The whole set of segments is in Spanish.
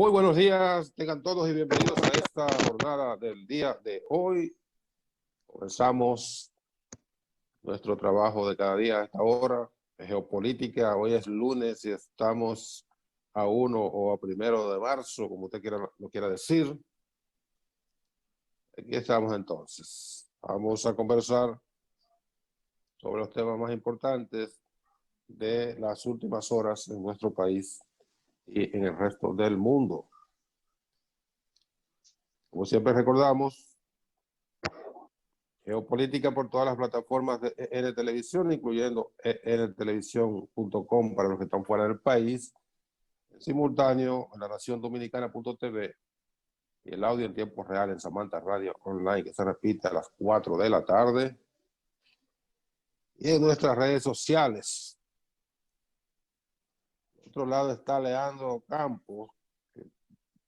Muy buenos días, tengan todos y bienvenidos a esta jornada del día de hoy. Comenzamos nuestro trabajo de cada día a esta hora de geopolítica. Hoy es lunes y estamos a 1 o a 1 de marzo, como usted lo quiera decir. Aquí estamos entonces. Vamos a conversar sobre los temas más importantes de las últimas horas en nuestro país y en el resto del mundo. Como siempre recordamos, geopolítica por todas las plataformas de EN Televisión, incluyendo entelevisión.com para los que están fuera del país, en simultáneo en la naciondominicana.tv y el audio en tiempo real en Samantha Radio Online, que se repite a las 4 de la tarde, y en nuestras redes sociales. Por otro lado está Leandro Campos, que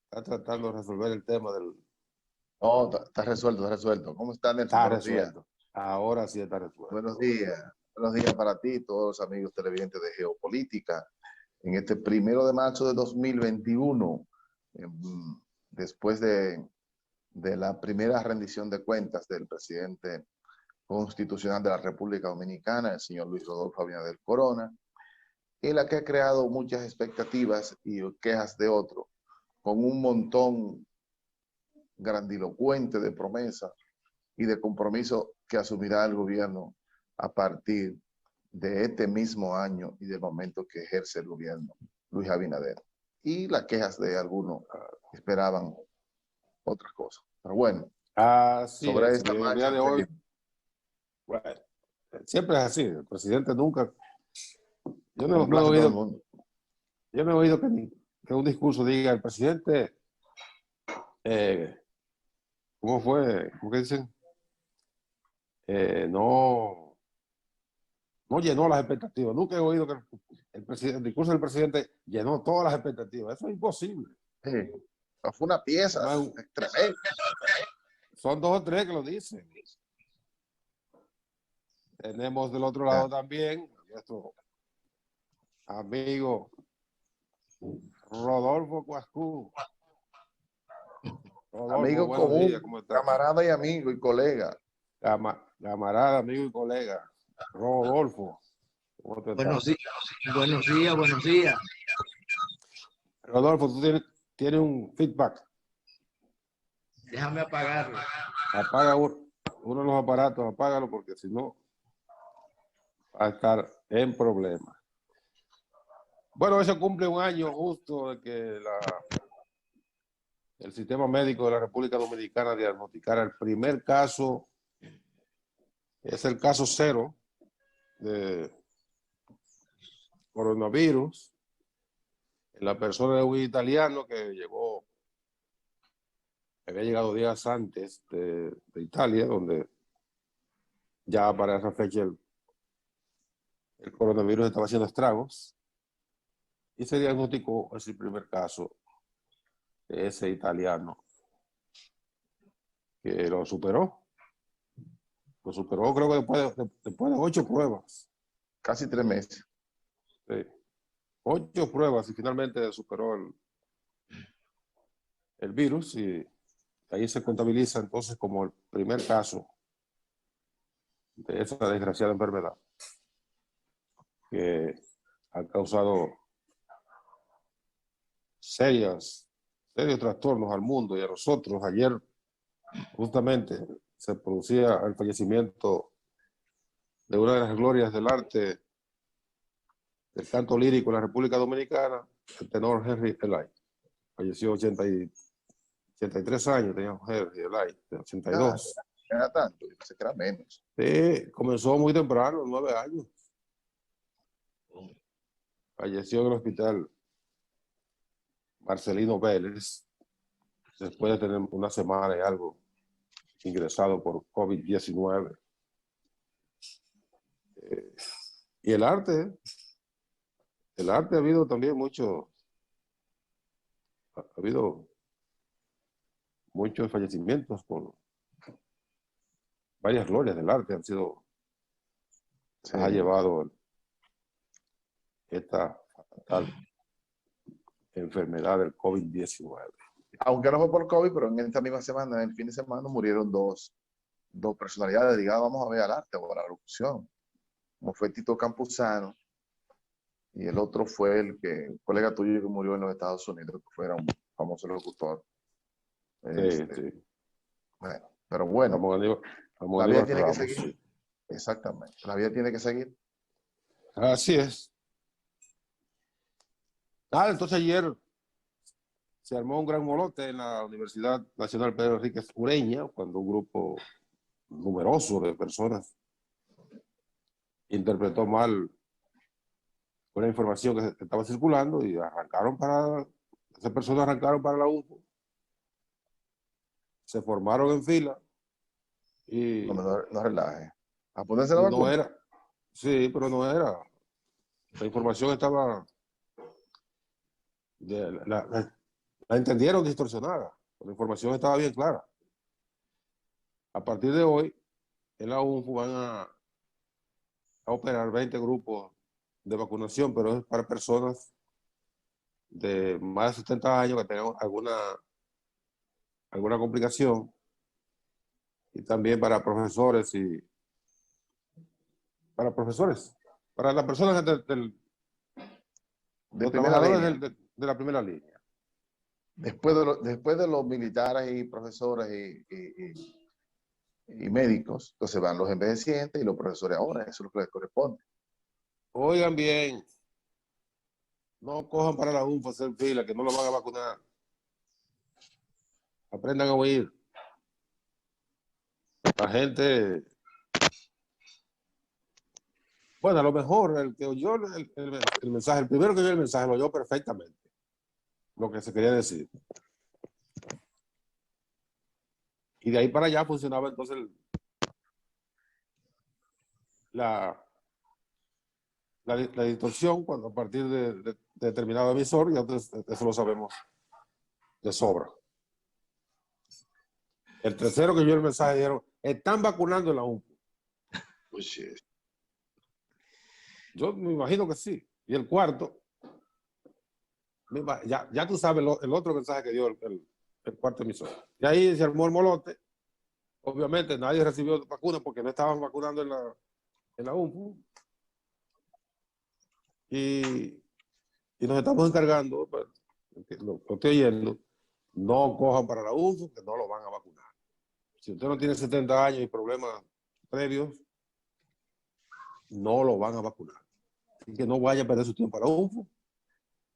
está tratando de resolver el tema del... No, está resuelto, está resuelto. ¿Cómo están, Nelson? Está Buenos resuelto. días. Ahora sí está resuelto. Buenos días. Buenos días para ti, todos los amigos televidentes de Geopolítica. En este 1 de marzo de 2021, después de la primera rendición de cuentas del presidente constitucional de la República Dominicana, el señor Luis Rodolfo Abinader Corona, en la que ha creado muchas expectativas y quejas de otros, con un montón grandilocuente de promesas y de compromiso que asumirá el gobierno a partir de este mismo año y del momento que ejerce el gobierno Luis Abinader. Y las quejas de algunos esperaban otras cosas. Pero bueno, sobre esta el marcha día de hoy, bueno, siempre es así. El presidente nunca... Yo no he oído que un discurso diga el presidente, ¿cómo fue? ¿Cómo que dicen? No llenó las expectativas. Nunca he oído que el discurso del presidente llenó todas las expectativas. Eso es imposible. Fue una pieza tremenda. Son 2 o 3 que lo dicen. Tenemos del otro lado también nuestro amigo Rodolfo Cuascú. Rodolfo, amigo común, días, camarada y amigo y colega. Camarada, amigo y colega. Rodolfo. Buenos días. Rodolfo, tú tienes un feedback. Déjame apagarlo. Apaga uno de los aparatos, apágalo porque si no va a estar en problemas. Bueno, eso cumple un año justo de que el sistema médico de la República Dominicana diagnosticara el primer caso, es el caso 0 de coronavirus en la persona de un italiano que había llegado días antes de Italia, donde ya para esa fecha el coronavirus estaba haciendo estragos, y se diagnosticó ese primer caso de ese italiano que lo superó creo que después de 8 pruebas. Casi 3 meses. Sí. 8 pruebas y finalmente superó el virus, y ahí se contabiliza entonces como el primer caso de esa desgraciada enfermedad que ha causado serios trastornos al mundo y a nosotros. Ayer justamente se producía el fallecimiento de una de las glorias del arte del canto lírico en la República Dominicana, el tenor Henry Elay. Falleció 83 años, tenía Henry Elay, de 82. Era tanto, yo pensé que era menos. Sí, comenzó muy temprano, 9 años. Falleció en el hospital Marcelino Vélez, después de tener una semana y algo ingresado por COVID-19. Y el arte ha habido también ha habido muchos fallecimientos por varias glorias del arte ha llevado esta fatal enfermedad del COVID-19. Aunque no fue por COVID, pero en esta misma semana, en el fin de semana, murieron dos personalidades ligadas, vamos a ver, al arte o a la locución, como fue Tito Campuzano, y el otro fue el colega tuyo que murió en los Estados Unidos, que fuera un famoso locutor. Sí. Bueno, pero bueno, la vida tiene que seguir. Sí. Exactamente, la vida tiene que seguir. Así es. Entonces ayer se armó un gran molote en la Universidad Nacional Pedro Enríquez Ureña, cuando un grupo numeroso de personas interpretó mal una información que estaba circulando y esas personas arrancaron para la UFO, se formaron en fila y No relaje. A ponerse la vacuna. no era, sí, pero no era. La información estaba, la entendieron distorsionada, la información estaba bien clara. A partir de hoy, en la UNFU van a operar 20 grupos de vacunación, pero es para personas de más de 70 años que tengan alguna complicación, y también para profesores para las personas De los primera trabajadores línea. de la primera línea. Después de los militares y profesores y médicos, entonces van los envejecientes y los profesores ahora, eso es lo que les corresponde. Oigan bien, no cojan para la UNFU a hacer fila, que no lo van a vacunar. Aprendan a oír. La gente, bueno, a lo mejor el que oyó el mensaje, el primero que oyó el mensaje lo oyó perfectamente, lo que se quería decir. Y de ahí para allá funcionaba entonces la distorsión, cuando a partir de determinado emisor, ya entonces, eso lo sabemos de sobra. El tercero que oyó el mensaje dijeron, están vacunando en la UNFU. Pues sí. Yo me imagino que sí. Y el cuarto, ya tú sabes el otro mensaje que dio el cuarto emisor. Y ahí se armó el molote. Obviamente nadie recibió vacuna porque no estaban vacunando en la UNFU. Y nos estamos encargando, pues, lo estoy oyendo, no cojan para la UNFU, que no lo van a vacunar. Si usted no tiene 70 años y problemas previos, no lo van a vacunar. Así que no vaya a perder su tiempo a la UNFU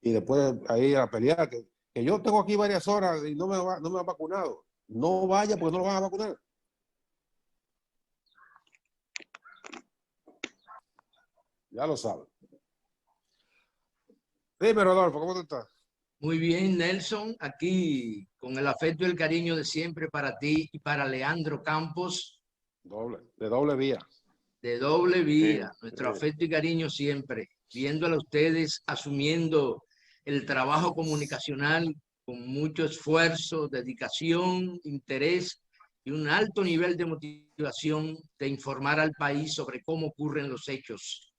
y después ahí a pelear, que yo tengo aquí varias horas y no me han vacunado. No vaya porque no lo van a vacunar. Ya lo saben. Dime, Rodolfo, ¿cómo tú estás? Muy bien, Nelson, aquí con el afecto y el cariño de siempre para ti y para Leandro Campos. De doble vía. De doble vía, Sí, nuestro sí. afecto y cariño siempre, viéndole a ustedes asumiendo el trabajo comunicacional con mucho esfuerzo, dedicación, interés y un alto nivel de motivación de informar al país sobre cómo ocurren los hechos.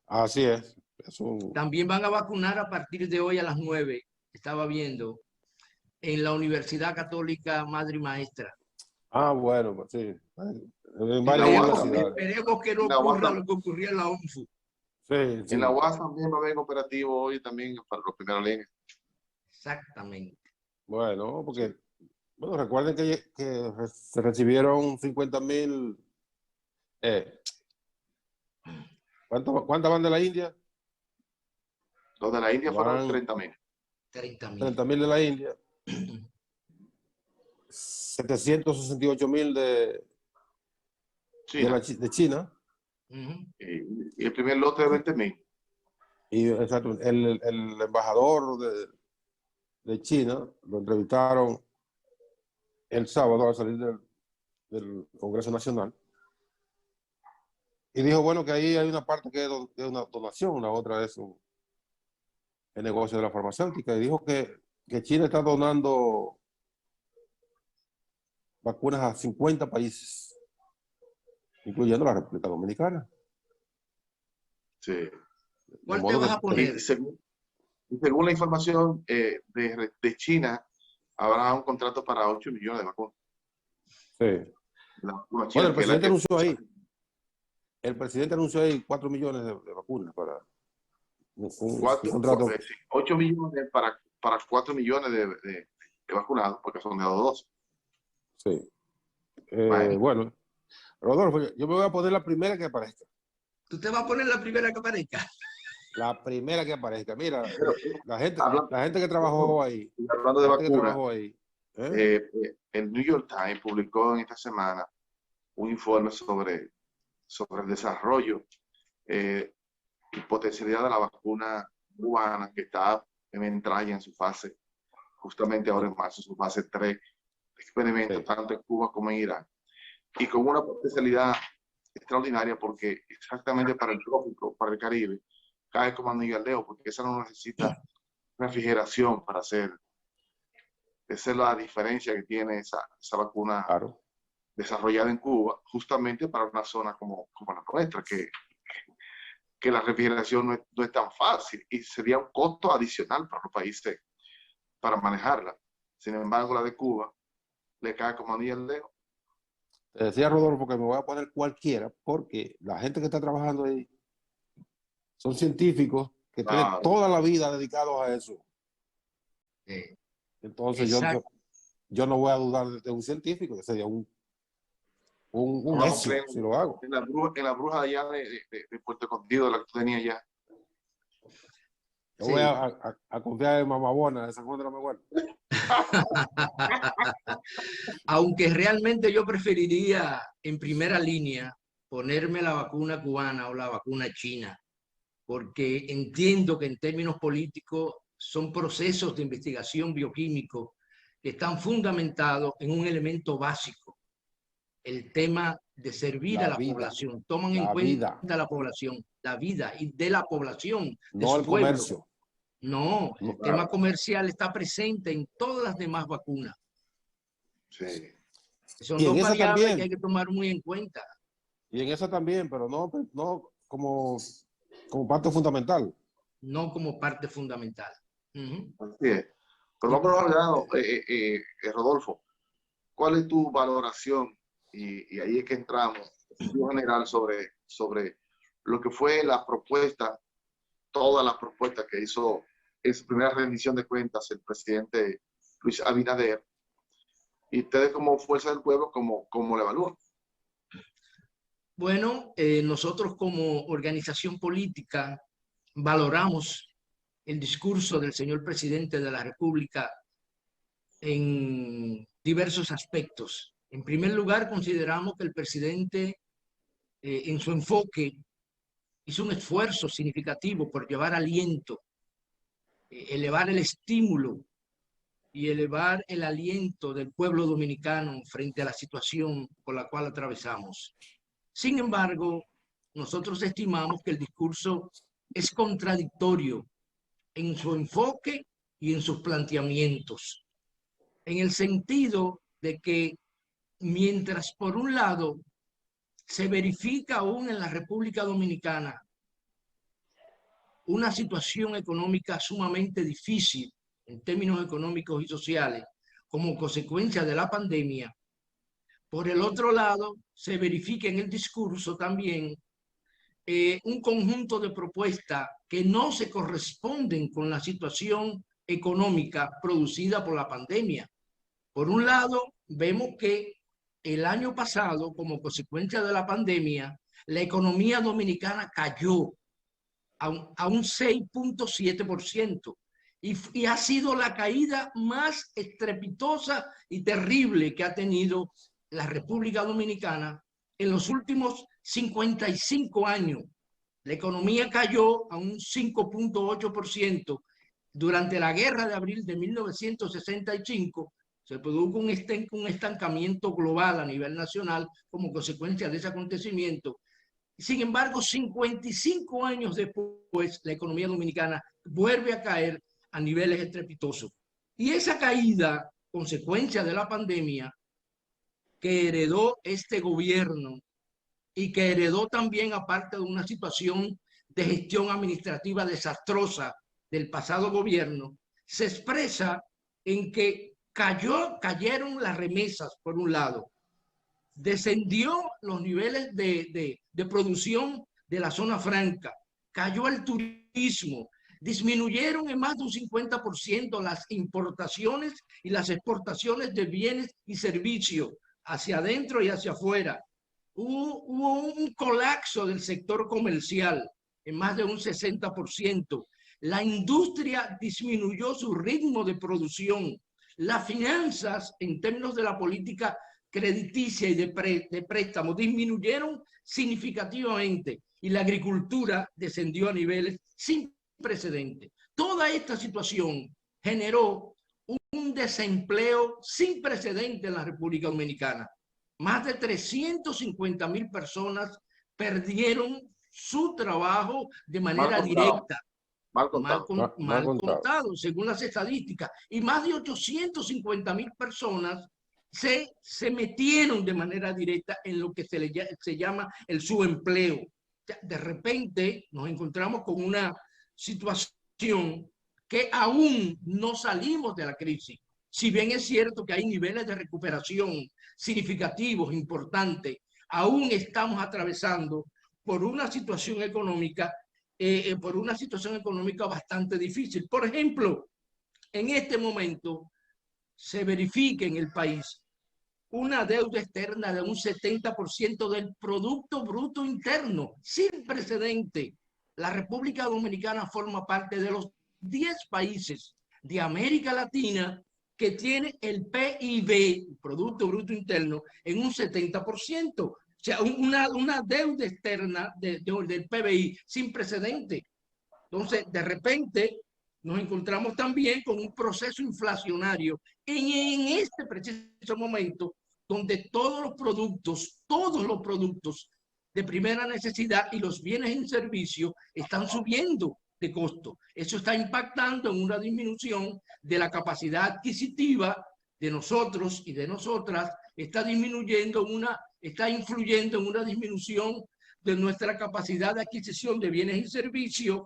Así es. También van a vacunar a partir de hoy a las 9, estaba viendo, en la Universidad Católica Madre y Maestra. Bueno, pues sí. En varias universidades. Esperemos que no ocurra lo que ocurrió en la UNFU. Sí, sí. En la UAS también va a haber operativo hoy también para los primeros líneas. Exactamente. Bueno, porque, recuerden que se recibieron 50,000. ¿Cuántas van de la India? Los de la India fueron Van 30,000. 30,000 de la India. 768,000 de China. Y el primer lote de 20,000. Y exacto, el embajador de China lo entrevistaron el sábado al salir del Congreso Nacional. Y dijo, bueno, que ahí hay una parte que es una donación, la otra es el negocio de la farmacéutica. Y dijo que China está donando vacunas a 50 países, incluyendo la República Dominicana. Sí. ¿Cuál te vas a poner? Y según la información de China, habrá un contrato para 8 millones de vacunas. Sí. La vacuna Bueno, china, que es la que... el presidente anunció ahí 4 millones de vacunas para un 4, contrato. sí, 8 millones para 4 millones de vacunados, porque son de 2 dosis. Sí. Bueno. Bueno, Rodolfo, yo me voy a poner la primera que aparezca. ¿Tú te vas a poner la primera que aparezca? La primera que aparezca. Mira, Pero, la gente que trabajó ahí, hablando de vacunas, el New York Times publicó en esta semana un informe sobre el desarrollo y potencialidad de la vacuna cubana, que está en su fase, justamente ahora en marzo, su fase 3 de experimento, tanto en Cuba como en Irán, y con una potencialidad extraordinaria, porque exactamente para el trópico, para el Caribe, cae como anillo al dedo, porque esa no necesita refrigeración para hacer. Esa es la diferencia que tiene esa vacuna desarrollada en Cuba, justamente para una zona como la nuestra, que la refrigeración no es tan fácil y sería un costo adicional para los países para manejarla. Sin embargo, la de Cuba le cae como anillo al dedo. Te decía, Rodolfo, que me voy a poner cualquiera, porque la gente que está trabajando ahí son científicos que tienen toda la vida dedicados a eso. Entonces yo no voy a dudar de un científico, que sería un necio si lo hago. En la bruja allá de Puerto Escondido, la que tú tenías ya. Yo voy a confiar en Mamabona, de San Juan de la Maguana. Aunque realmente yo preferiría en primera línea ponerme la vacuna cubana o la vacuna china, porque entiendo que en términos políticos son procesos de investigación bioquímico que están fundamentados en un elemento básico, el tema de servir a la población. Toman en cuenta la población, la vida y de la población, de su pueblo. Comercio. No, el tema comercial está presente en todas las demás vacunas. Sí. Son dos variables que hay que tomar muy en cuenta. Y en esa también, pero no como parte fundamental. No como parte fundamental. Así es. Pero vamos al grano, Rodolfo. ¿Cuál es tu valoración? Y ahí es que entramos, en general, sobre lo que fue la propuesta, todas las propuestas que hizo en su primera rendición de cuentas el presidente Luis Abinader. Y ustedes, como Fuerza del Pueblo, ¿cómo lo evalúan? Bueno, nosotros como organización política valoramos el discurso del señor presidente de la República en diversos aspectos. En primer lugar, consideramos que el presidente, en su enfoque, hizo un esfuerzo significativo por llevar aliento, elevar el estímulo y elevar el aliento del pueblo dominicano frente a la situación por la cual atravesamos. Sin embargo, nosotros estimamos que el discurso es contradictorio en su enfoque y en sus planteamientos, en el sentido de que mientras por un lado se verifica aún en la República Dominicana una situación económica sumamente difícil en términos económicos y sociales como consecuencia de la pandemia, por el otro lado se verifica en el discurso también un conjunto de propuestas que no se corresponden con la situación económica producida por la pandemia. Por un lado, vemos que el año pasado, como consecuencia de la pandemia, la economía dominicana cayó a un 6.7% y ha sido la caída más estrepitosa y terrible que ha tenido la República Dominicana en los últimos 55 años. La economía cayó a un 5.8%. Durante la Guerra de Abril de 1965 se produjo un estancamiento global a nivel nacional como consecuencia de ese acontecimiento. Sin embargo, 55 años después, la economía dominicana vuelve a caer a niveles estrepitosos. Y esa caída, consecuencia de la pandemia, que heredó este gobierno y que heredó también, aparte de una situación de gestión administrativa desastrosa del pasado gobierno se expresa en que cayeron las remesas, por un lado, descendió los niveles de producción de la zona franca, cayó el turismo, disminuyeron en más de un 50% las importaciones y las exportaciones de bienes y servicios hacia adentro y hacia afuera. Hubo un colapso del sector comercial en más de un 60%. La industria disminuyó su ritmo de producción. Las finanzas, en términos de la política crediticia y de préstamo, disminuyeron significativamente y la agricultura descendió a niveles sin precedentes. Toda esta situación generó un desempleo sin precedentes en la República Dominicana. Más de 350,000 personas perdieron su trabajo de manera directa. Mal contado, según las estadísticas. Y más de 850,000 personas se metieron de manera directa en lo que se llama el subempleo. De repente nos encontramos con una situación que aún no salimos de la crisis. Si bien es cierto que hay niveles de recuperación significativos, importantes, aún estamos atravesando por una situación económica bastante difícil. Por ejemplo, en este momento se verifica en el país una deuda externa de un 70% del Producto Bruto Interno, sin precedente. La República Dominicana forma parte de los 10 países de América Latina que tiene el PIB, Producto Bruto Interno, en un 70%. O sea, una deuda externa del PBI sin precedente. Entonces, de repente, nos encontramos también con un proceso inflacionario en este preciso momento, donde todos los productos de primera necesidad y los bienes en servicio están subiendo de costo. Eso está impactando en una disminución de la capacidad adquisitiva de nosotros y de nosotras, está influyendo en una disminución de nuestra capacidad de adquisición de bienes y servicios,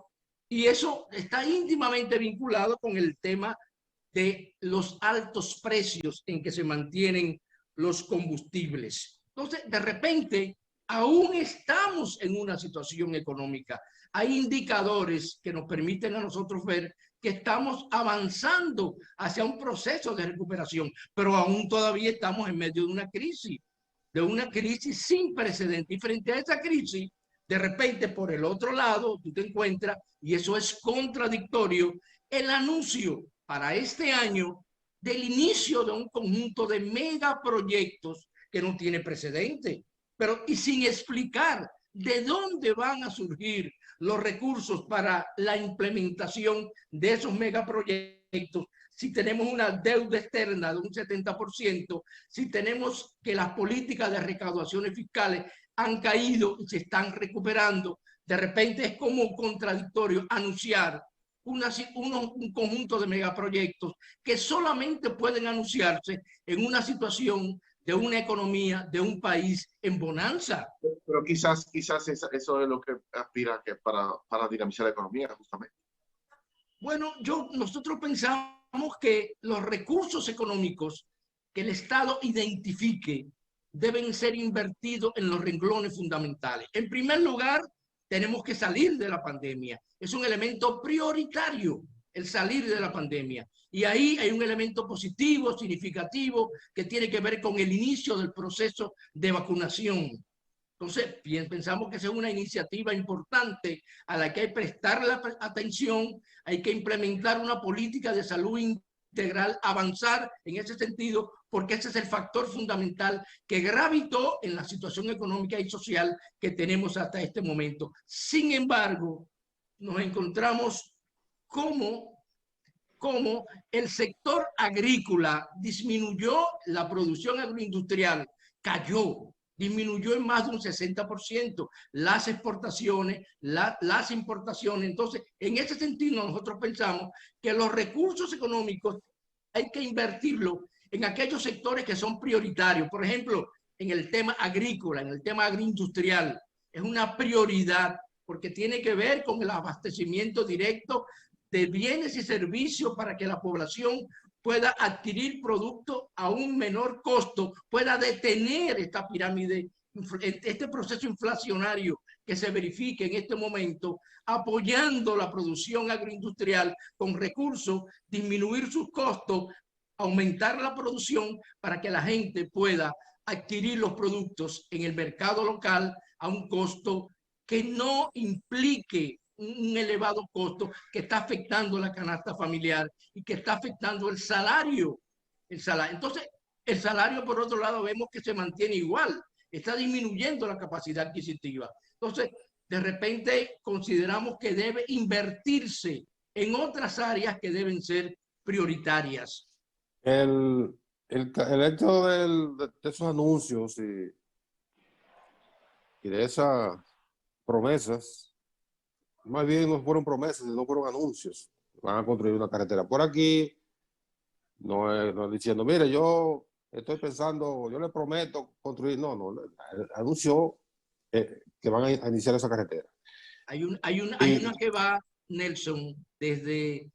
y eso está íntimamente vinculado con el tema de los altos precios en que se mantienen los combustibles. Entonces, de repente, aún estamos en una situación económica. Hay indicadores que nos permiten a nosotros ver que estamos avanzando hacia un proceso de recuperación, pero aún todavía estamos en medio de una crisis sin precedentes. Y frente a esa crisis, de repente, por el otro lado, tú te encuentras, y eso es contradictorio, el anuncio para este año del inicio de un conjunto de megaproyectos que no tiene precedente, pero y sin explicar de dónde van a surgir los recursos para la implementación de esos megaproyectos. Si tenemos una deuda externa de un 70%, si tenemos que las políticas de recaudaciones fiscales han caído y se están recuperando, de repente es como contradictorio anunciar un conjunto de megaproyectos que solamente pueden anunciarse en una situación de una economía, de un país en bonanza. Pero quizás eso es lo que aspira que para dinamizar la economía, justamente. Bueno, nosotros pensamos que los recursos económicos que el Estado identifique deben ser invertidos en los renglones fundamentales. En primer lugar, tenemos que salir de la pandemia. Es un elemento prioritario el salir de la pandemia. Y ahí hay un elemento positivo, significativo, que tiene que ver con el inicio del proceso de vacunación. Entonces, pensamos que esa es una iniciativa importante a la que hay que prestar la atención, hay que implementar una política de salud integral, avanzar en ese sentido, porque ese es el factor fundamental que gravitó en la situación económica y social que tenemos hasta este momento. Sin embargo, nos encontramos como el sector agrícola disminuyó, la producción agroindustrial cayó, disminuyó en más de un 60%, las exportaciones, las importaciones. Entonces, en ese sentido, nosotros pensamos que los recursos económicos hay que invertirlos en aquellos sectores que son prioritarios. Por ejemplo, en el tema agrícola, en el tema agroindustrial, es una prioridad porque tiene que ver con el abastecimiento directo de bienes y servicios para que la población pueda adquirir productos a un menor costo, pueda detener esta pirámide, este proceso inflacionario que se verifique en este momento, apoyando la producción agroindustrial con recursos, disminuir sus costos, aumentar la producción para que la gente pueda adquirir los productos en el mercado local a un costo que no implique un elevado costo que está afectando la canasta familiar y que está afectando el salario. Entonces, el salario, por otro lado, vemos que se mantiene igual, está disminuyendo la capacidad adquisitiva. Entonces, de repente consideramos que debe invertirse en otras áreas que deben ser prioritarias. El hecho de esos anuncios y de esas promesas, más bien no fueron promesas, no fueron anuncios. Van a construir una carretera por aquí, no diciendo, mire, yo estoy pensando, yo le prometo construir, no, anunció que van a iniciar esa carretera. Hay una que va, Nelson, desde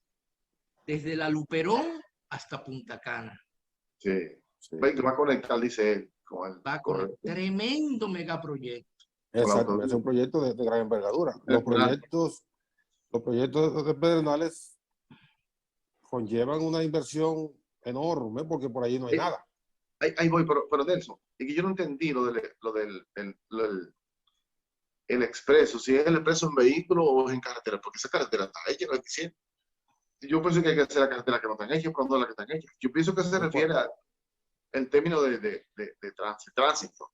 la Luperón hasta Punta Cana. Sí. Que va a conectar, dice él. Va con el tremendo megaproyecto. Exacto, es un proyecto de gran envergadura. Los proyectos de Pedernales conllevan una inversión enorme porque por ahí no hay nada. Ahí voy, pero Nelson, y que yo no entendí lo del expreso, si es el expreso en vehículo o es en carretera, porque esa carretera está hecha, no es diciendo. Yo pienso que hay que hacer la carretera que no están hechas, pero no la que están hechas. Yo pienso que se refiere al término de tránsito,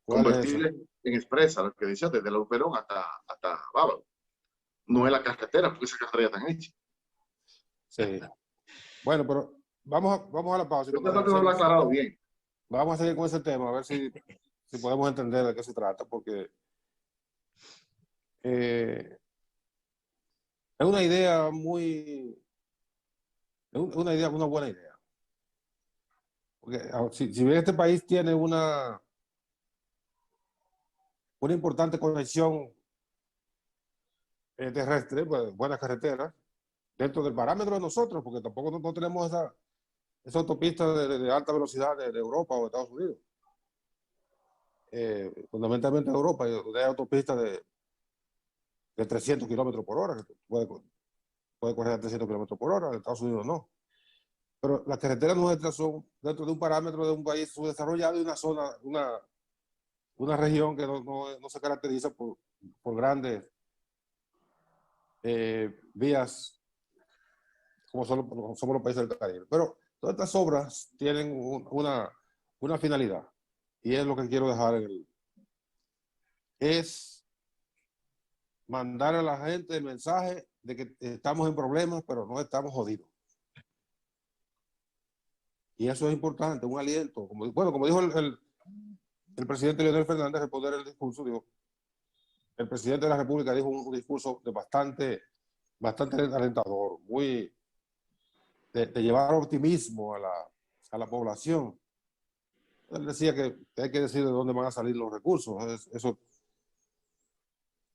convertible en expresa, lo que decía, desde la Luperón hasta Bávaro. No es la carretera, porque esa carretera ya está hecha. Sí. Bueno, pero vamos a la pausa. Yo creo que no lo he aclarado bien. Vamos a seguir con ese tema, a ver si podemos entender de qué se trata, porque es una idea una buena idea. Porque si bien este país tiene una importante conexión terrestre, pues, buenas carreteras, dentro del parámetro de nosotros, porque tampoco no tenemos esa autopista de alta velocidad de Europa o de Estados Unidos. Fundamentalmente de Europa, hay autopistas de 300 kilómetros por hora, que puede correr a 300 kilómetros por hora, en Estados Unidos no. Pero las carreteras nuestras son dentro de un parámetro de un país subdesarrollado y una zona, una región que no se caracteriza por grandes vías como somos los países del Caribe. Pero todas estas obras tienen una finalidad, y es lo que quiero dejar es mandar a la gente el mensaje de que estamos en problemas, pero no estamos jodidos. Y eso es importante, un aliento. Como dijo el presidente Leonel Fernández, al poder el discurso, dijo, el presidente de la República dijo un discurso bastante alentador, muy de llevar optimismo a la población. Él decía que hay que decir de dónde van a salir los recursos. Eso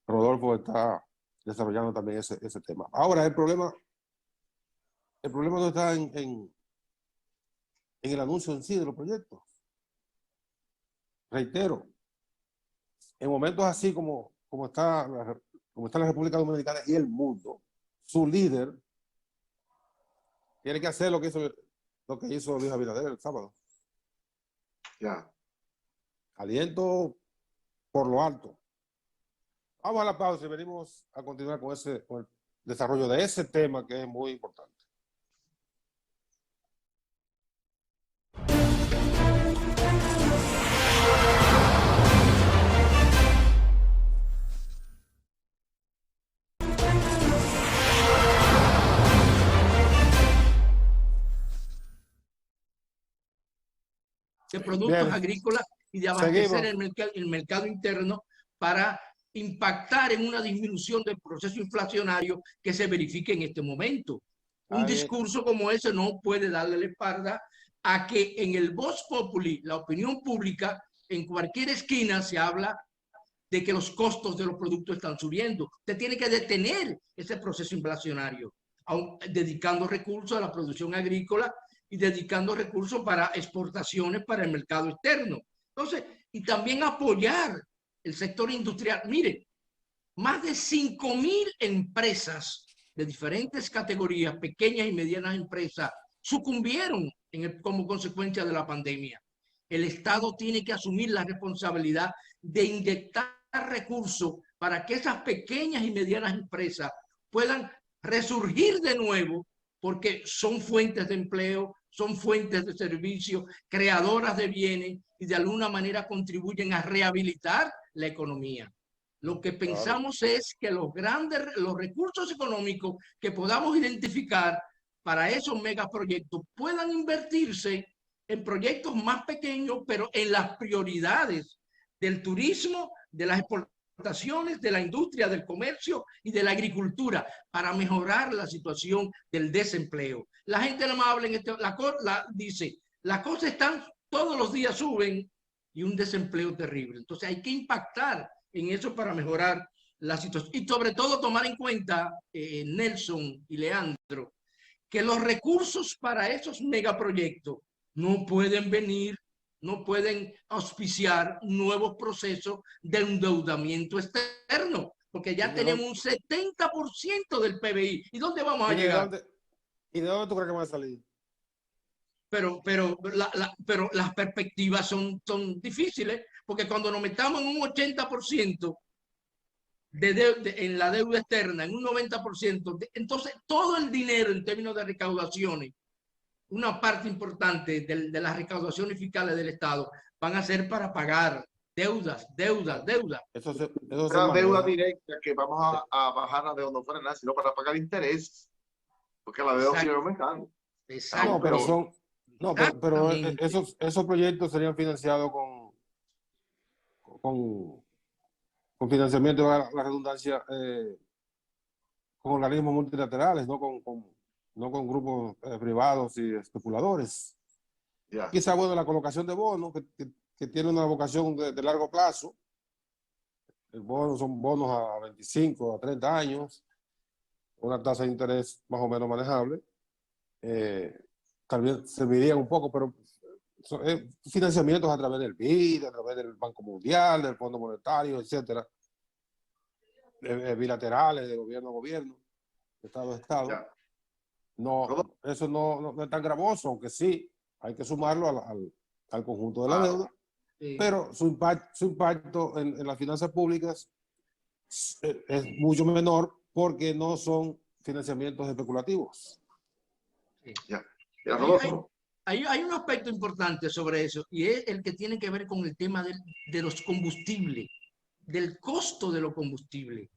Rodolfo está desarrollando también ese tema. Ahora, el problema no está en el anuncio en sí de los proyectos. Reitero, en momentos así como está la República Dominicana y el mundo, su líder tiene que hacer lo que hizo Luis Abinader el sábado. Ya. Aliento por lo alto. Vamos a la pausa y venimos a continuar con el desarrollo de ese tema que es muy importante. De productos agrícolas y de abastecer el mercado interno para impactar en una disminución del proceso inflacionario que se verifique en este momento. Un discurso como ese no puede darle la espalda a que en el Vox Populi, la opinión pública, en cualquier esquina se habla de que los costos de los productos están subiendo. Usted tiene que detener ese proceso inflacionario. dedicando recursos a la producción agrícola y dedicando recursos para exportaciones para el mercado externo. Entonces, y también apoyar el sector industrial. Mire, más de 5.000 empresas de diferentes categorías, pequeñas y medianas empresas, sucumbieron como consecuencia de la pandemia. El Estado tiene que asumir la responsabilidad de inyectar recursos para que esas pequeñas y medianas empresas puedan resurgir de nuevo, porque son fuentes de empleo, son fuentes de servicios, creadoras de bienes y de alguna manera contribuyen a rehabilitar la economía. Lo que pensamos es que los recursos económicos que podamos identificar para esos megaproyectos puedan invertirse en proyectos más pequeños, pero en las prioridades del turismo, de las exportaciones, de la industria, del comercio y de la agricultura, para mejorar la situación del desempleo. La gente no más habla en dice, las cosas están, todos los días suben y un desempleo terrible. Entonces hay que impactar en eso para mejorar la situación. Y sobre todo tomar en cuenta, Nelson y Leandro, que los recursos para esos megaproyectos no pueden venir, no pueden auspiciar nuevos procesos de endeudamiento externo, porque ya tenemos un 70% del PBI. ¿Y dónde vamos a llegar? ¿Y de dónde tú crees que va a salir? Pero las perspectivas son difíciles, porque cuando nos metamos en un 80% en la deuda externa, en un 90%, entonces todo el dinero en términos de recaudaciones, una parte importante de las recaudaciones fiscales del Estado van a ser para pagar deudas. Eso una deuda directa que vamos a bajar la deuda, no fuera nada, sino para pagar intereses, porque la deuda sigue aumentando. Exacto. Pero esos proyectos serían financiados con financiamiento, la redundancia, con organismos multilaterales, no con grupos privados y especuladores. Quizá, bueno, la colocación de bonos, que tiene una vocación de largo plazo. El bono son bonos a 25, a 30 años, una tasa de interés más o menos manejable. Tal vez servirían un poco, pero financiamientos a través del BID, a través del Banco Mundial, del Fondo Monetario, etcétera, bilaterales de gobierno a gobierno, de Estado a Estado. No, eso no es tan gravoso, aunque sí hay que sumarlo al conjunto de la deuda, pero su impacto en las finanzas públicas es mucho menor, porque no son financiamientos especulativos. Hay un aspecto importante sobre eso, y es el que tiene que ver con el tema de los combustibles, del costo de los combustibles,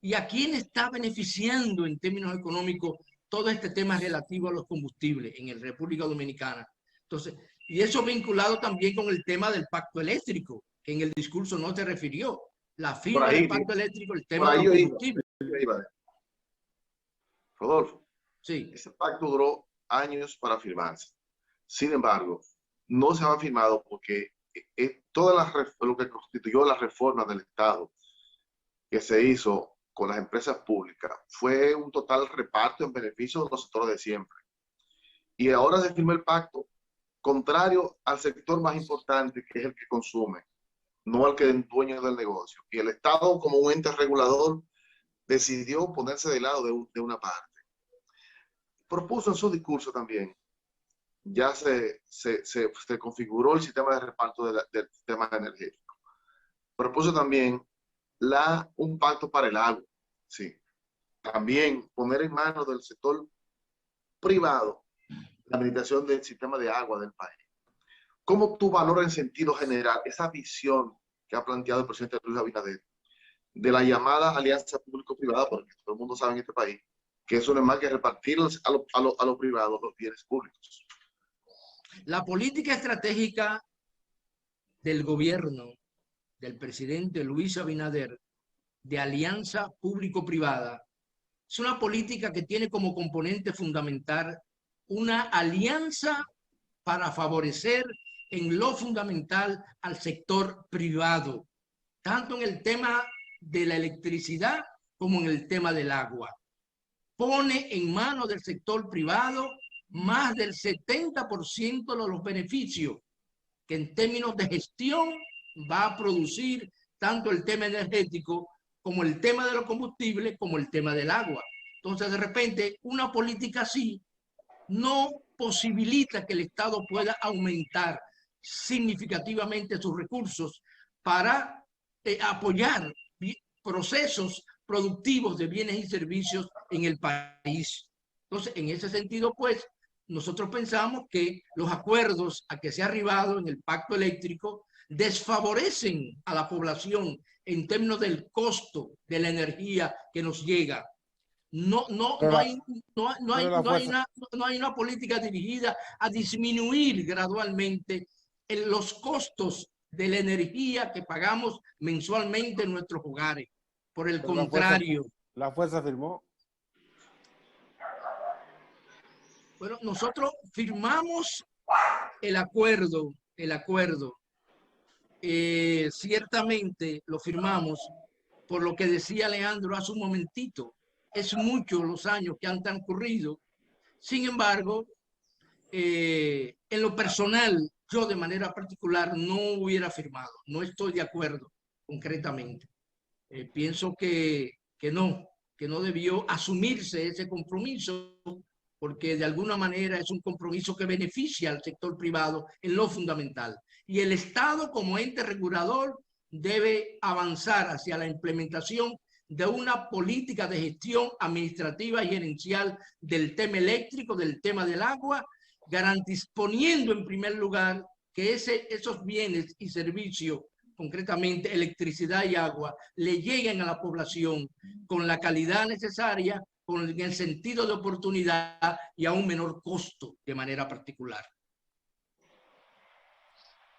y a quién está beneficiando en términos económicos todo este tema relativo a los combustibles en la República Dominicana. Entonces, y eso vinculado también con el tema del pacto eléctrico, que en el discurso no se refirió. La firma del pacto eléctrico, el tema de los combustibles. Rodolfo, sí. Ese pacto duró años para firmarse. Sin embargo, no se ha firmado porque lo que constituyó la reforma del Estado que se hizo con las empresas públicas fue un total reparto en beneficio de los sectores de siempre. Y ahora se firmó el pacto contrario al sector más importante, que es el que consume, no al que es dueño del negocio. Y el Estado, como un ente regulador, decidió ponerse de lado de una parte. Propuso en su discurso también, ya se configuró el sistema de reparto del sistema energético. Propuso también un pacto para el agua. Sí. También poner en manos del sector privado la administración del sistema de agua del país. ¿Cómo tú valoras en sentido general esa visión que ha planteado el presidente Luis Abinader de la llamada alianza público-privada? Porque todo el mundo sabe en este país que eso no es más que repartir a los privados los bienes públicos. La política estratégica del gobierno del presidente Luis Abinader de alianza público-privada es una política que tiene como componente fundamental una alianza para favorecer en lo fundamental al sector privado, tanto en el tema de la electricidad como en el tema del agua. pone en manos del sector privado más del 70% de los beneficios que en términos de gestión va a producir tanto el tema energético como el tema de los combustibles, como el tema del agua. Entonces, de repente, una política así no posibilita que el Estado pueda aumentar significativamente sus recursos para apoyar procesos productivos de bienes y servicios en el país. Entonces, en ese sentido, pues, nosotros pensamos que los acuerdos a que se ha arribado en el pacto eléctrico desfavorecen a la población en términos del costo de la energía que nos llega. No hay una política dirigida a disminuir gradualmente los costos de la energía que pagamos mensualmente en nuestros hogares. Por el contrario. La fuerza firmó. Bueno, nosotros firmamos el acuerdo. Ciertamente lo firmamos por lo que decía Leandro hace un momentito. Es mucho los años que han transcurrido. Sin embargo, en lo personal, yo de manera particular no hubiera firmado. No estoy de acuerdo concretamente. Pienso que no debió asumirse ese compromiso, porque de alguna manera es un compromiso que beneficia al sector privado en lo fundamental. Y el Estado, como ente regulador, debe avanzar hacia la implementación de una política de gestión administrativa y gerencial del tema eléctrico, del tema del agua, poniendo en primer lugar que esos bienes y servicios, concretamente electricidad y agua, le lleguen a la población con la calidad necesaria, con el sentido de oportunidad y a un menor costo de manera particular.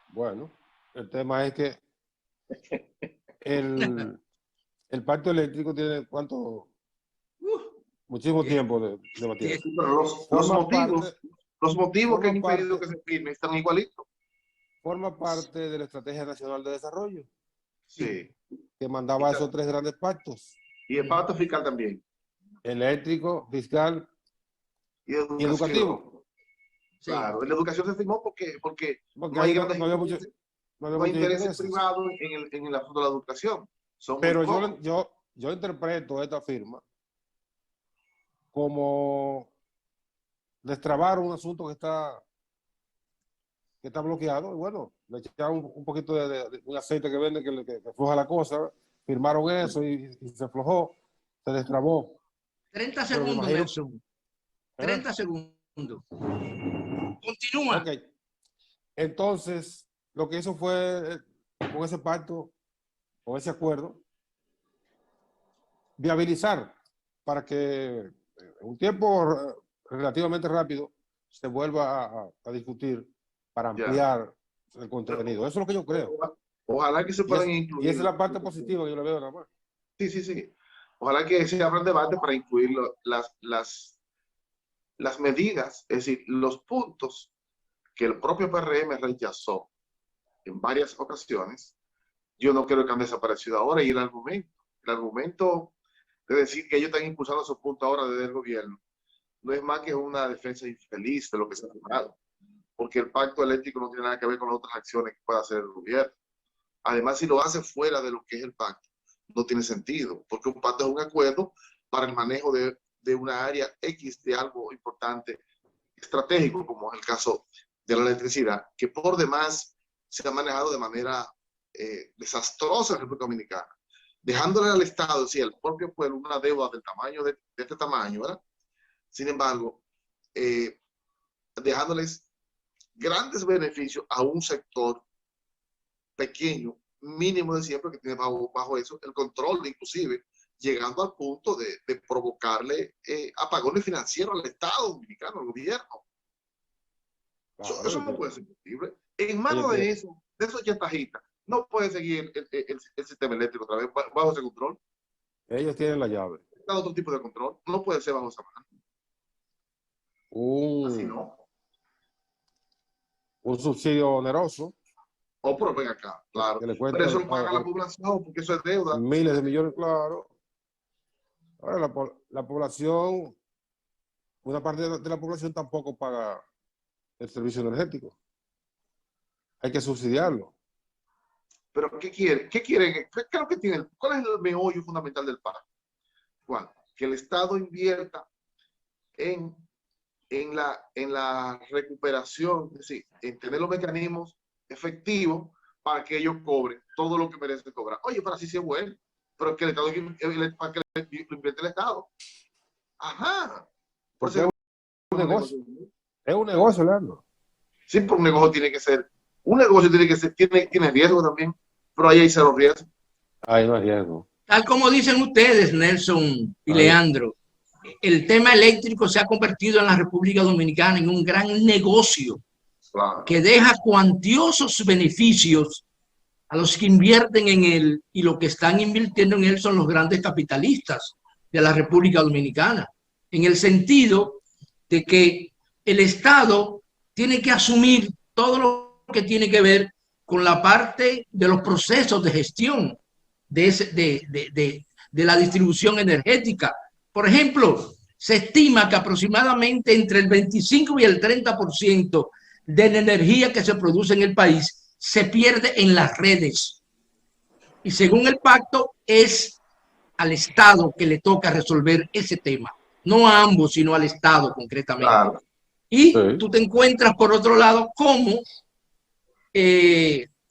Bueno, el tema es que el pacto eléctrico tiene ¿cuánto? Muchísimo tiempo de batir. Los motivos que han impedido que se firme están igualitos. Forma parte de la Estrategia Nacional de Desarrollo. Sí. Que mandaba esos 3 grandes pactos. Y el pacto fiscal también. Eléctrico, fiscal y educativo. Sí. Claro, en la educación se firmó porque no hay intereses privados en el asunto de la educación. Pero yo interpreto esta firma como destrabar un asunto que está bloqueado. Y bueno, le echaron un poquito de un aceite que vende que afloja la cosa. Firmaron eso y se aflojó, se destrabó. 30 segundos, Nelson. 30 segundos. Continúa. Ok. Entonces, lo que hizo fue, con ese pacto, con ese acuerdo, viabilizar para que en un tiempo relativamente rápido se vuelva a discutir para ampliar el contenido. Eso es lo que yo creo. Ojalá que se puedan incluir. Y esa es la parte positiva que yo le veo nada más. Sí. Ojalá que se abra el debate para incluir las medidas, es decir, los puntos que el propio PRM rechazó en varias ocasiones. Yo no creo que han desaparecido ahora. Y el argumento de decir que ellos están impulsando esos puntos ahora desde el gobierno no es más que una defensa infeliz de lo que se ha firmado, porque el pacto eléctrico no tiene nada que ver con las otras acciones que pueda hacer el gobierno. Además, si lo hace fuera de lo que es el pacto, no tiene sentido, porque un pacto es un acuerdo para el manejo de una área X de algo importante, estratégico, como es el caso de la electricidad, que por demás se ha manejado de manera desastrosa en República Dominicana, dejándole al Estado, es decir, al propio pueblo, una deuda del tamaño de este tamaño, ¿verdad? Sin embargo, dejándoles grandes beneficios a un sector pequeño, mínimo de siempre, que tiene bajo eso el control, inclusive llegando al punto de provocarle apagones financieros al Estado dominicano, al gobierno. Claro, eso no puede ser posible. En manos de esos chantajistas, no puede seguir el sistema eléctrico otra vez bajo ese control. Ellos tienen la llave. Otro tipo de control. No puede ser bajo esa mano. Así no. Un subsidio oneroso. Pero ven acá, claro. Pero eso lo paga la población, porque eso es deuda. Miles de millones, claro. Ahora, la población, una parte de la población tampoco paga el servicio energético. Hay que subsidiarlo. Pero ¿qué quieren? ¿Qué quieren? ¿Qué es lo que tienen? ¿Cuál es el meollo fundamental del paro? ¿Cuál? Que el Estado invierta en la recuperación, es decir, en tener los mecanismos efectivos para que ellos cobren todo lo que merecen cobrar. Oye, pero así sí es bueno, pero que el Estado, para que lo invierte el Estado. Ajá. Porque es un negocio. Es un negocio, Leandro. Sí, pero un negocio tiene que ser, tiene riesgo también, pero ahí hay cero riesgo. Ahí no hay riesgo. Tal como dicen ustedes, Nelson y Leandro, el tema eléctrico se ha convertido en la República Dominicana en un gran negocio que deja cuantiosos beneficios a los que invierten en él, y lo que están invirtiendo en él son los grandes capitalistas de la República Dominicana, en el sentido de que el Estado tiene que asumir todo lo que tiene que ver con la parte de los procesos de gestión de la distribución energética. Por ejemplo, se estima que aproximadamente entre el 25 y el 30% de la energía que se produce en el país se pierde en las redes. Y según el pacto, es al Estado que le toca resolver ese tema. No a ambos, sino al Estado concretamente. Claro. Y tú te encuentras, por otro lado, como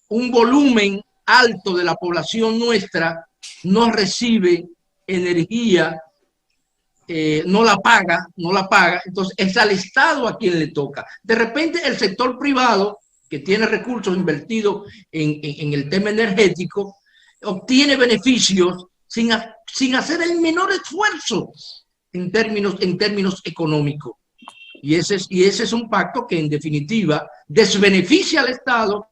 un volumen alto de la población nuestra no recibe energía, no la paga, entonces es al Estado a quien le toca. De repente el sector privado, que tiene recursos invertidos en el tema energético, obtiene beneficios sin hacer el menor esfuerzo en términos económicos. Y ese es un pacto que en definitiva desbeneficia al Estado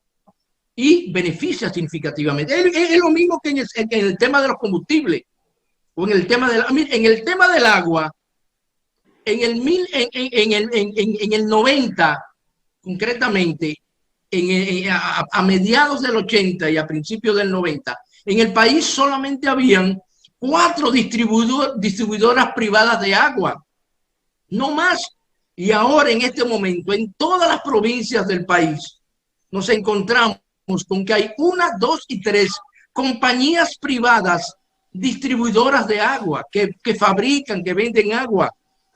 y beneficia significativamente. Es lo mismo que en el tema de los combustibles o en el tema del agua. En el 90, concretamente, a mediados del 80 y a principios del 90, en el país solamente habían 4 distribuidoras privadas de agua, no más. Y ahora, en este momento, en todas las provincias del país, nos encontramos con que hay 1, 2 y 3 compañías privadas distribuidoras de agua que fabrican, que venden agua.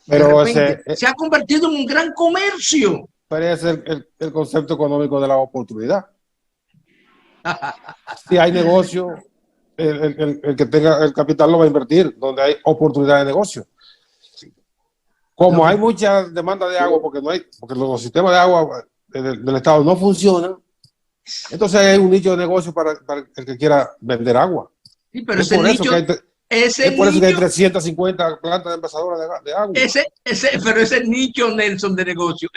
Pero se ha convertido en un gran comercio. Pero ese es el concepto económico de la oportunidad. Si hay negocio, el que tenga el capital lo va a invertir donde hay oportunidad de negocio. Como hay mucha demanda de agua, porque los sistemas de agua del Estado no funcionan, entonces hay un nicho de negocio para el que quiera vender agua. Sí, pero ese nicho, es por eso que hay 350 plantas envasadoras de agua. Pero ese nicho, Nelson, de negocio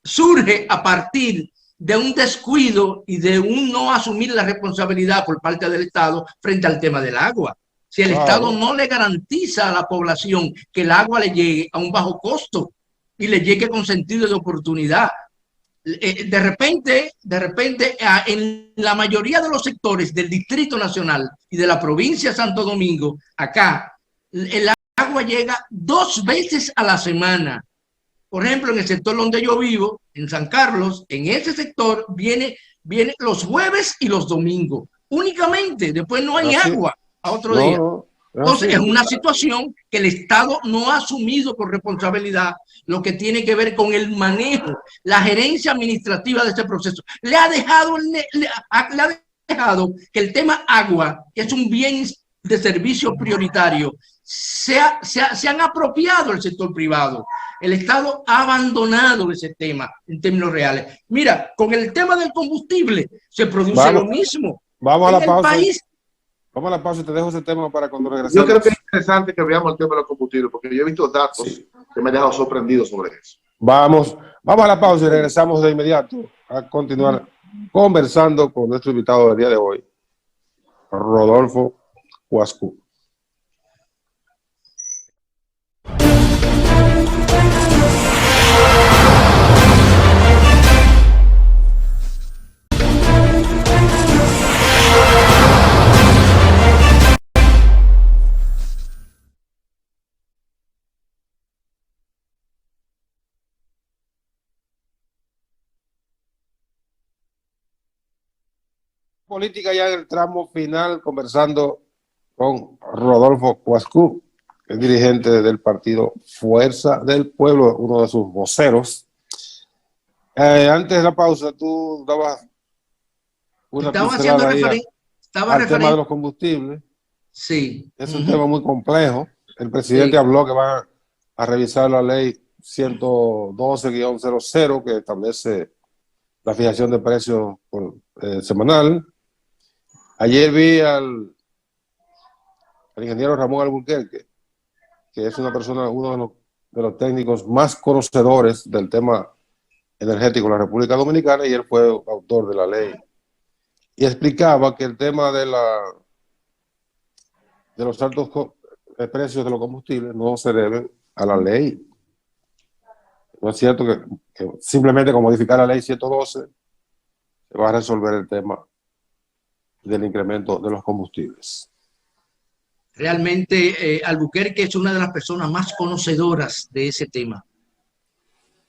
surge a partir de un descuido y de un no asumir la responsabilidad por parte del Estado frente al tema del agua. Si el Estado no le garantiza a la población que el agua le llegue a un bajo costo y le llegue con sentido de oportunidad, de repente, en la mayoría de los sectores del Distrito Nacional y de la provincia de Santo Domingo, acá, el agua llega 2 veces a la semana. Por ejemplo, en el sector donde yo vivo, en San Carlos, en ese sector viene los jueves y los domingos. Únicamente, después no hay agua a otro día. Entonces, es una situación que el Estado no ha asumido con responsabilidad lo que tiene que ver con el manejo, la gerencia administrativa de este proceso. Le ha dejado que el tema agua, que es un bien de servicio prioritario, se han apropiado el sector privado. El Estado ha abandonado ese tema en términos reales. Mira, con el tema del combustible se produce lo mismo. Vamos a la pausa. Vamos a la pausa y te dejo ese tema para cuando regresemos. Yo creo que es interesante que veamos el tema de los combustibles, porque yo he visto datos que me han dejado sorprendido sobre eso. Vamos a la pausa y regresamos de inmediato a continuar conversando con nuestro invitado del día de hoy, Rodolfo Huascu. política ya en el tramo final, conversando con Rodolfo Cuascu, el dirigente del partido Fuerza del Pueblo, uno de sus voceros. Antes de la pausa, tú dabas una pincelada ahí al tema de los combustibles. Sí. Es un tema muy complejo. El presidente habló que va a revisar la ley 112-00 que establece la fijación de precios por, semanal. Ayer vi al ingeniero Ramón Alburquerque, que es una persona, uno de los técnicos más conocedores del tema energético en la República Dominicana, y él fue autor de la ley. Y explicaba que el tema de los altos precios de los combustibles no se deben a la ley. No es cierto que simplemente con modificar la ley 112 se va a resolver el tema del incremento de los combustibles. Realmente Alburquerque es una de las personas más conocedoras de ese tema.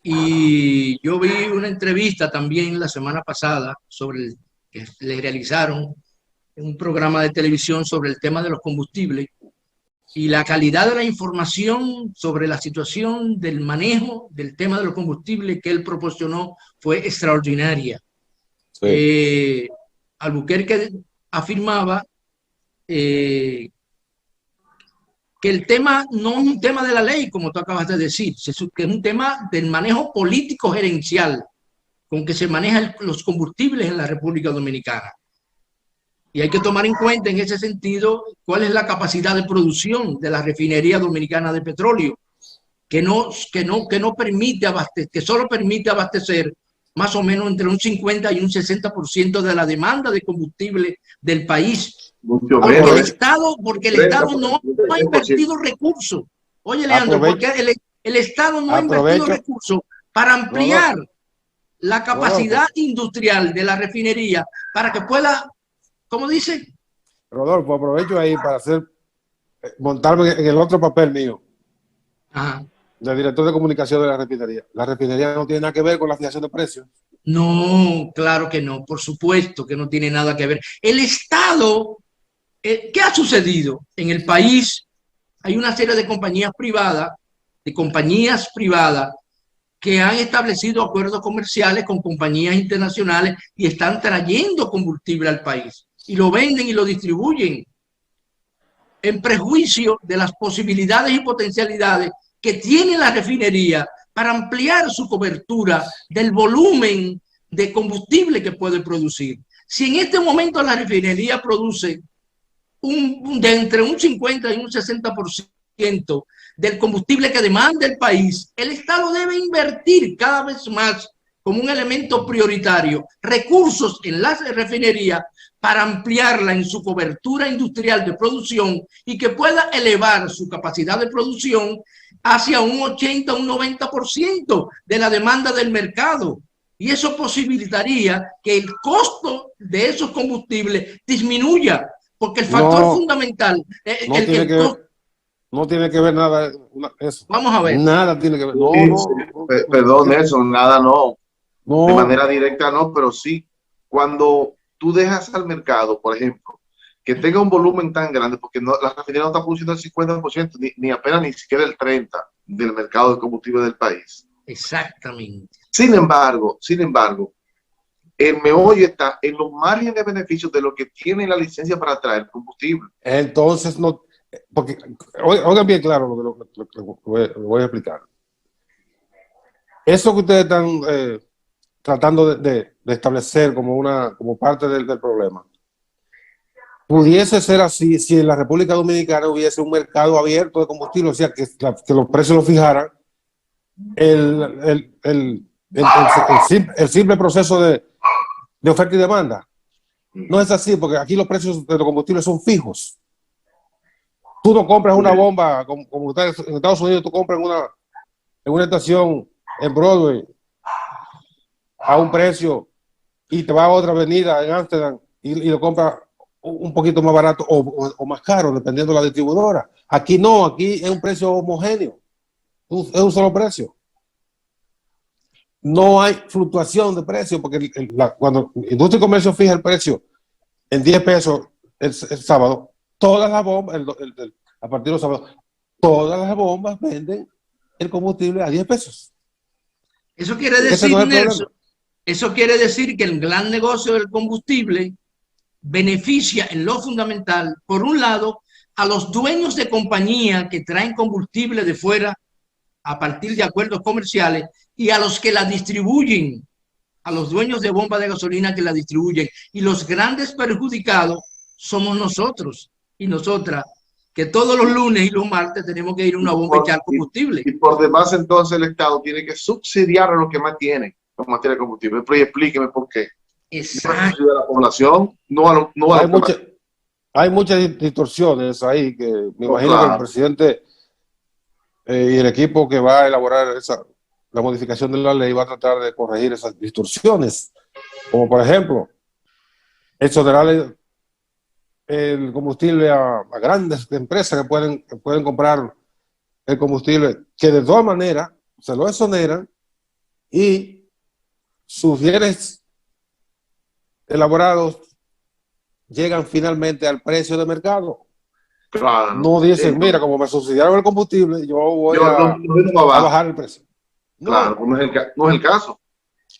Y yo vi una entrevista también la semana pasada sobre que le realizaron en un programa de televisión sobre el tema de los combustibles, y la calidad de la información sobre la situación del manejo del tema de los combustibles que él proporcionó fue extraordinaria. Sí. Alburquerque afirmaba que el tema no es un tema de la ley, como tú acabas de decir, que es un tema del manejo político gerencial con que se manejan los combustibles en la República Dominicana. Y hay que tomar en cuenta en ese sentido cuál es la capacidad de producción de la refinería dominicana de petróleo, que permite abastecer, que solo permite abastecer más o menos entre un 50 y un 60% de la demanda de combustible del país. Porque el Estado no ha invertido recursos. Oye, Leandro, porque el Estado no ha invertido recursos para ampliar la capacidad industrial de la refinería para que pueda, ¿cómo dice? Rodolfo, aprovecho ahí para montarme en el otro papel mío. Ajá. Del director de comunicación de la refinería. La refinería no tiene nada que ver con la fijación de precios. No, claro que no, por supuesto que no tiene nada que ver. El Estado, ¿qué ha sucedido? En el país hay una serie de compañías privadas, que han establecido acuerdos comerciales con compañías internacionales y están trayendo combustible al país y lo venden y lo distribuyen en prejuicio de las posibilidades y potencialidades que tiene la refinería para ampliar su cobertura del volumen de combustible que puede producir. Si en este momento la refinería produce de entre un 50 y un 60% del combustible que demanda el país, el Estado debe invertir cada vez más como un elemento prioritario recursos en la refinería para ampliarla en su cobertura industrial de producción y que pueda elevar su capacidad de producción hacia un 80 o un 90% de la demanda del mercado. Y eso posibilitaría que el costo de esos combustibles disminuya, porque el factor fundamental... No tiene que ver nada eso. Vamos a ver. Nada tiene que ver. Perdón, Nelson, nada no. De manera directa no, pero sí. Cuando tú dejas al mercado, por ejemplo, que tenga un volumen tan grande, porque la refinería no está produciendo el 50%, ni apenas ni siquiera el 30% del mercado de combustible del país. Exactamente. Sin embargo, el meollo está en los márgenes de beneficios de lo que tiene la licencia para traer combustible. Entonces, no, porque, oigan bien claro lo que voy a explicar. Eso que ustedes están tratando de establecer como parte del problema, pudiese ser así si en la República Dominicana hubiese un mercado abierto de combustible, o sea, que los precios los fijaran el simple proceso de oferta y demanda. No es así, porque aquí los precios de los combustibles son fijos. Tú no compras una bomba como ustedes en Estados Unidos, tú compras en una estación en Broadway a un precio y te vas a otra avenida en Amsterdam y lo compras un poquito más barato o más caro, dependiendo de la distribuidora. Aquí no, aquí es un precio homogéneo, es un solo precio. No hay fluctuación de precio, porque cuando Industria y Comercio fija el precio en 10 pesos el sábado, todas las bombas, a partir de los sábados, todas las bombas venden el combustible a 10 pesos. Eso quiere decir, Nelson, eso quiere decir que el gran negocio del combustible beneficia en lo fundamental, por un lado, a los dueños de compañía que traen combustible de fuera a partir de acuerdos comerciales y a los que la distribuyen, a los dueños de bombas de gasolina que la distribuyen. Y los grandes perjudicados somos nosotros y nosotras, que todos los lunes y los martes tenemos que ir a una bomba y echar combustible. Y por demás, entonces, el Estado tiene que subsidiar a los que más tienen en materia de combustible. Pero explíqueme por qué. Exacto. A la población, hay muchas distorsiones ahí que me imagino que el presidente y el equipo que va a elaborar la modificación de la ley va a tratar de corregir esas distorsiones. Como por ejemplo, exonerar el combustible a grandes empresas que pueden comprar el combustible, que de todas maneras se lo exoneran y sus bienes elaborados llegan finalmente al precio de mercado. Claro. No dicen, mira, como me subsidiaron el combustible, yo voy a bajar el precio. No, claro, no es el caso.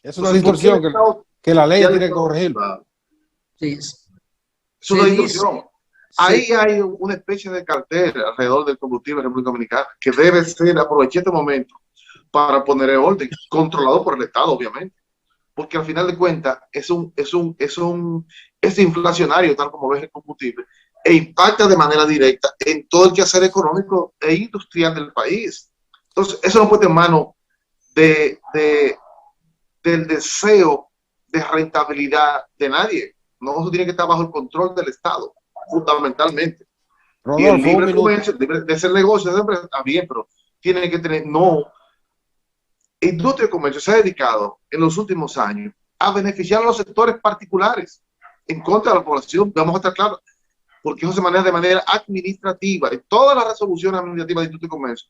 Es una distorsión que la ley tiene que corregir. Sí. Es una distorsión. Ahí hay una especie de cartel alrededor del combustible en República Dominicana que debe ser aprovechado este momento para poner en orden, controlado por el Estado, obviamente. Porque al final de cuentas es inflacionario, tal como ves el combustible, e impacta de manera directa en todo el quehacer económico e industrial del país. Entonces, eso no puede en manos del deseo de rentabilidad de nadie. No, eso tiene que estar bajo el control del Estado, fundamentalmente. Rodolfo, y el libre comercio, de ser negocio, está bien, pero tiene que tener, industria y comercio se ha dedicado en los últimos años a beneficiar a los sectores particulares en contra de la población. Vamos a estar claros, porque eso se maneja de manera administrativa y todas las resoluciones administrativas de industria y comercio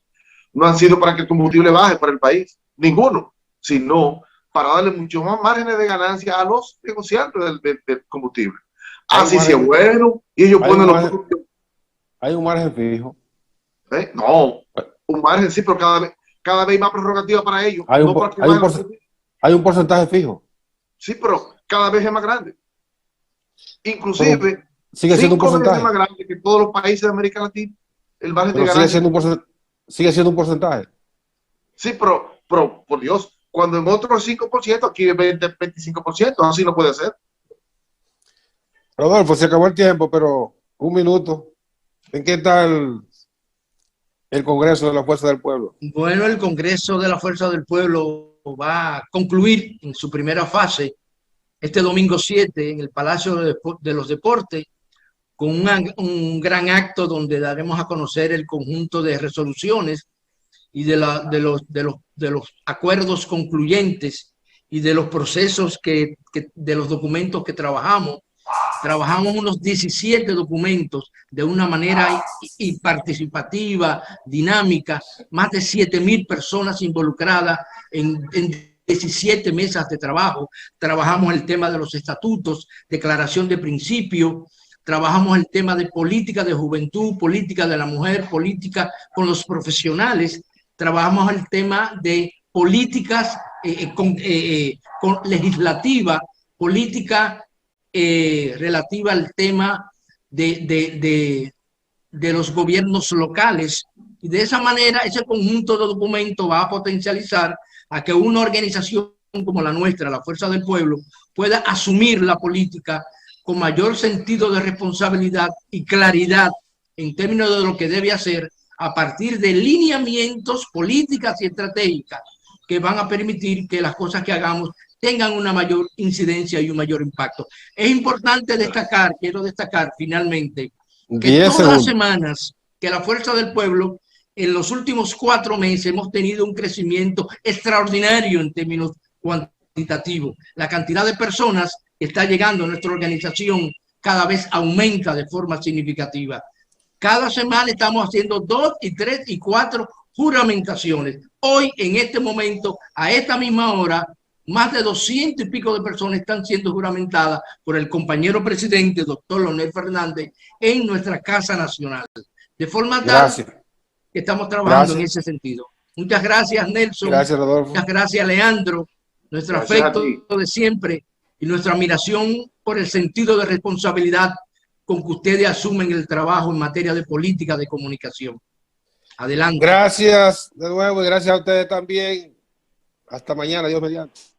no han sido para que el combustible baje para el país, ninguno, sino para darle mucho más márgenes de ganancia a los negociantes del combustible. Así sea bueno, y ellos ponen los productos. Hay un margen fijo. No, un margen sí, pero cada vez más prerrogativa para ellos. Hay un porcentaje fijo. Sí, pero cada vez es más grande. Inclusive, pero sigue siendo un porcentaje más grande que todos los países de América Latina. El margen de ganancia sigue siendo un porcentaje. Sí, pero por Dios, cuando en otros 5%, aquí es 25%, así no puede ser. Rodolfo, se acabó el tiempo, pero un minuto. ¿En qué está el Congreso de la Fuerza del Pueblo? Bueno, el Congreso de la Fuerza del Pueblo va a concluir en su primera fase este domingo 7 en el Palacio de los Deportes con un gran acto donde daremos a conocer el conjunto de resoluciones y de los acuerdos concluyentes y de los procesos de los documentos que trabajamos. Trabajamos unos 17 documentos de una manera participativa, dinámica, más de 7,000 personas involucradas en 17 mesas de trabajo. Trabajamos el tema de los estatutos, declaración de principio, trabajamos el tema de política de juventud, política de la mujer, política con los profesionales, trabajamos el tema de políticas legislativa, política relativa al tema de los gobiernos locales. Y de esa manera, ese conjunto de documentos va a potencializar a que una organización como la nuestra, la Fuerza del Pueblo, pueda asumir la política con mayor sentido de responsabilidad y claridad en términos de lo que debe hacer a partir de lineamientos, políticas y estratégicas que van a permitir que las cosas que hagamos tengan una mayor incidencia y un mayor impacto. Es importante destacar, quiero destacar finalmente, que todas las semanas que la Fuerza del Pueblo, en los últimos 4 meses, hemos tenido un crecimiento extraordinario en términos cuantitativos. La cantidad de personas que está llegando a nuestra organización cada vez aumenta de forma significativa. Cada semana estamos haciendo 2, 3 y 4 juramentaciones. Hoy, en este momento, a esta misma hora, Más de 200 y pico de personas están siendo juramentadas por el compañero presidente, doctor Leonel Fernández, en nuestra Casa Nacional. De forma tal que estamos trabajando en ese sentido. Muchas gracias, Nelson. Gracias, Rodolfo. Muchas gracias, Leandro. Nuestro afecto de siempre y nuestra admiración por el sentido de responsabilidad con que ustedes asumen el trabajo en materia de política de comunicación. Adelante. Gracias de nuevo y gracias a ustedes también. Hasta mañana, Dios mediante.